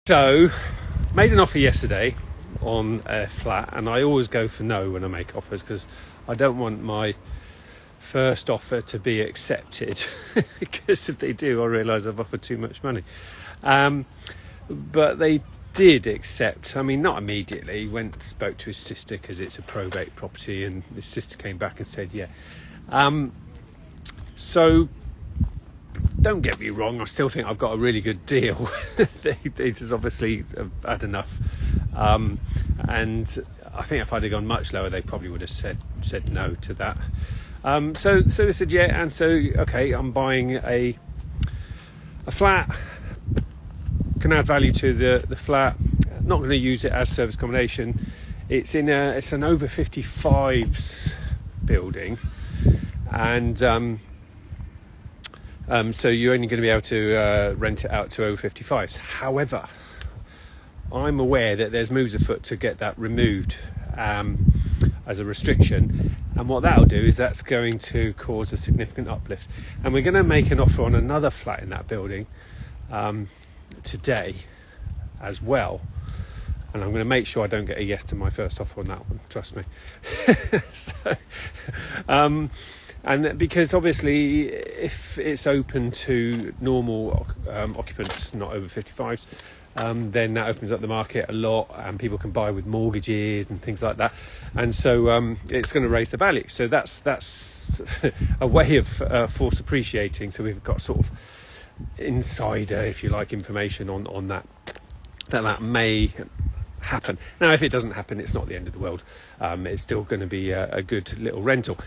So, made an offer yesterday on a flat, and I always go for no when I make offers because I don't want my first offer to be accepted because if they do, I realise I've offered too much money. But they did accept. I mean, not immediately. Went and spoke to his sister because it's a probate property, and his sister came back and said, yeah. So don't get me wrong, I still think I've got a really good deal. they just obviously have had enough. And I think if I'd have gone much lower, they probably would have said no to that. So they said yeah, and so okay, I'm buying a flat, can add value to the flat, not going to use it as service accommodation. It's an over 55s building, and so you're only going to be able to rent it out to over 55s. However, I'm aware that there's moves afoot to get that removed as a restriction, and what that'll do is that's going to cause a significant uplift, and we're going to make an offer on another flat in that building today as well, and I'm going to make sure I don't get a yes to my first offer on that one, trust me. And because obviously if it's open to normal occupants, not over 55s, then that opens up the market a lot, and people can buy with mortgages and things like that, and so it's going to raise the value. So that's a way of force appreciating. So we've got sort of insider, if you like, information on that may happen. Now, if it doesn't happen, it's not the end of the world. It's still going to be a good little rental.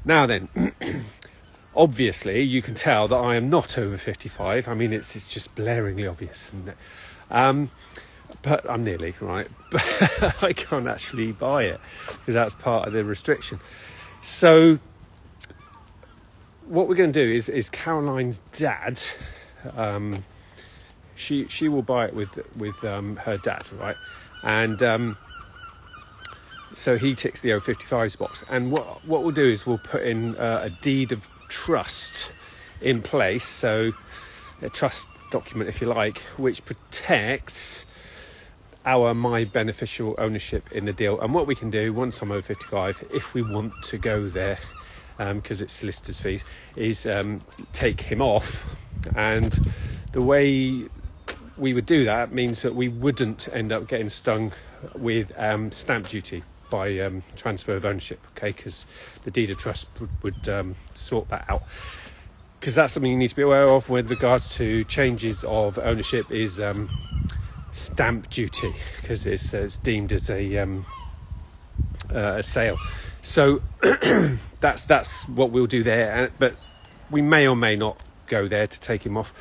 Now then, obviously you can tell that I am not over 55. I mean, it's just blaringly obvious, isn't it? But I'm nearly, right? But I can't actually buy it because that's part of the restriction. So what we're going to do is Caroline's dad, she will buy it with her dad, right? And so he ticks the over 55s box, and what we'll do is we'll put in a deed of trust in place, so a trust document, if you like, which protects my beneficial ownership in the deal. And what we can do once I'm over 55, if we want to go there, because it's solicitors' fees, is take him off. And the way we would do that means that we wouldn't end up getting stung with stamp duty by transfer of ownership, okay, because the deed of trust would sort that out, because that's something you need to be aware of with regards to changes of ownership, is stamp duty, because it's deemed as a sale. So that's what we'll do there, but we may or may not go there to take him off,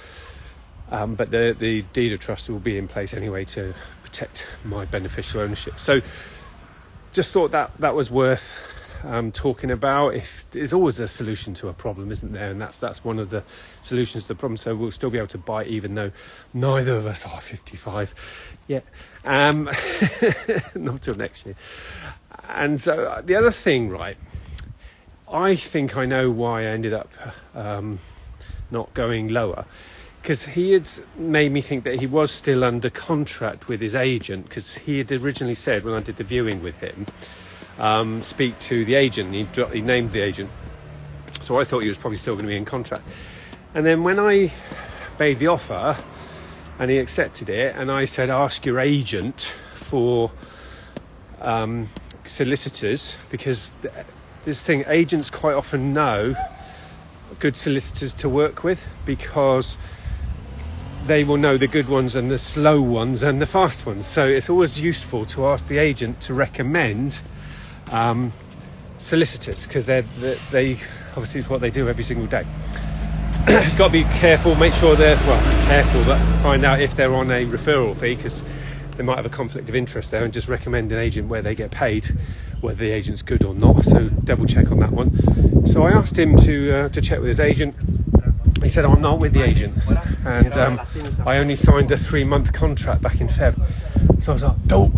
but the deed of trust will be in place anyway to protect my beneficial ownership. So just thought that was worth talking about. If there's always a solution to a problem, isn't there? And that's one of the solutions to the problem. So we'll still be able to buy, even though neither of us are 55 yet. Not till next year. And so the other thing, right, I think I know why I ended up not going lower, because he had made me think that he was still under contract with his agent, because he had originally said, when I did the viewing with him, speak to the agent. He named the agent, so I thought he was probably still going to be in contract. And then when I made the offer and he accepted it, and I said, ask your agent for solicitors, because this thing, agents quite often know good solicitors to work with, because they will know the good ones and the slow ones and the fast ones. So it's always useful to ask the agent to recommend solicitors, because they obviously it's what they do every single day. You've got to be careful, make sure they're careful, but find out if they're on a referral fee, because they might have a conflict of interest there, and just recommend an agent where they get paid, whether the agent's good or not. So double check on that one. So I asked him to check with his agent. He said, I'm not with the agent, and I only signed a 3-month contract back in Feb. So I was like, oh.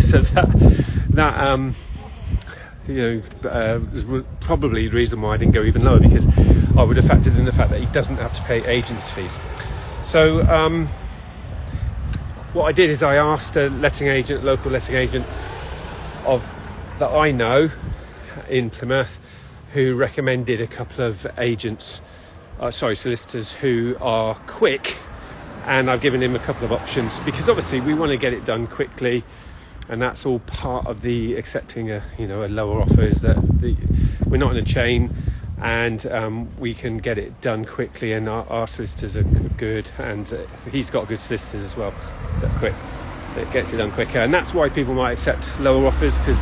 So that was probably the reason why I didn't go even lower, because I would have factored in the fact that he doesn't have to pay agents' fees. So what I did is I asked a local letting agent that I know in Plymouth, who recommended a couple of solicitors who are quick, and I've given him a couple of options because obviously we want to get it done quickly, and that's all part of the accepting a lower offer, is that we're not in a chain, and we can get it done quickly, and our solicitors are good, and he's got good solicitors as well that gets it done quicker, and that's why people might accept lower offers, because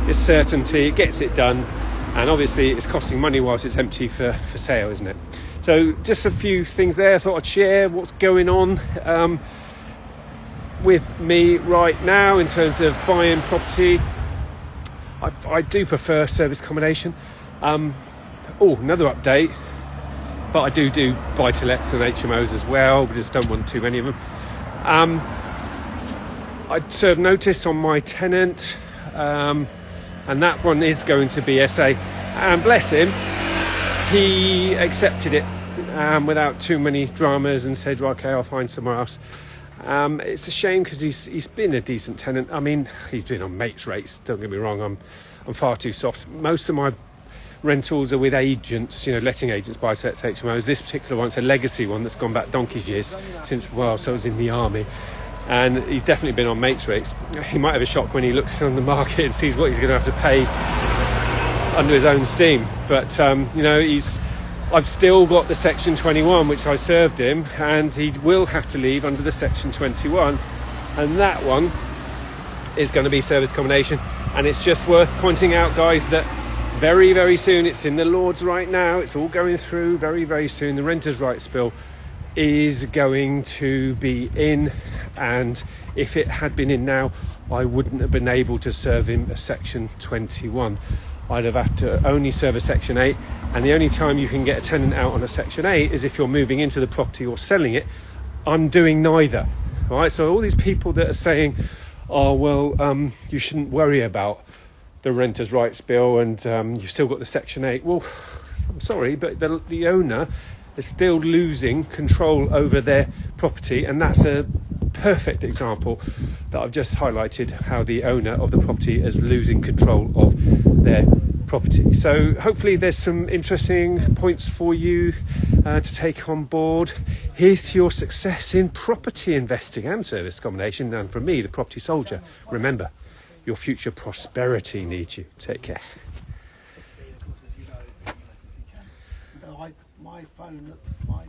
it's certainty, it gets it done, and obviously it's costing money whilst it's empty for sale, isn't it? So just a few things there. I thought I'd share what's going on with me right now in terms of buying property. I do prefer service accommodation. Another update, but I do buy-to-lets and HMOs as well. We just don't want too many of them. I served notice on my tenant, and that one is going to be SA, and bless him, he accepted it without too many dramas and said, well, okay, I'll find somewhere else. It's a shame because he's been a decent tenant. I mean, he's been on mates rates, don't get me wrong, I'm far too soft. Most of my rentals are with agents, letting agents, buy-to-lets, HMOs. This particular one's a legacy one that's gone back donkey's years since I was in the army. And he's definitely been on mates rates. He might have a shock when he looks on the market and sees what he's going to have to pay under his own steam. But, I've still got the Section 21, which I served him, and he will have to leave under the Section 21. And that one is going to be service accommodation. And it's just worth pointing out, guys, that very, very soon, it's in the Lords right now, it's all going through, very, very soon, the Renters' Rights Bill is going to be in, and if it had been in now, I wouldn't have been able to serve him a Section 21. I'd have had to only serve a Section 8, and the only time you can get a tenant out on a Section 8 is if you're moving into the property or selling it. I'm doing neither. All right, so all these people that are saying, oh, well, you shouldn't worry about the Renters' Rights Bill and you've still got the Section 8. Well, I'm sorry, but the owner is still losing control over their property, and that's a perfect example that I've just highlighted, how the owner of the property is losing control of their property. So hopefully there's some interesting points for you to take on board. Here's to your success in property investing and service accommodation, and from me, the property soldier, remember, your future prosperity needs you. Take care. My phone, my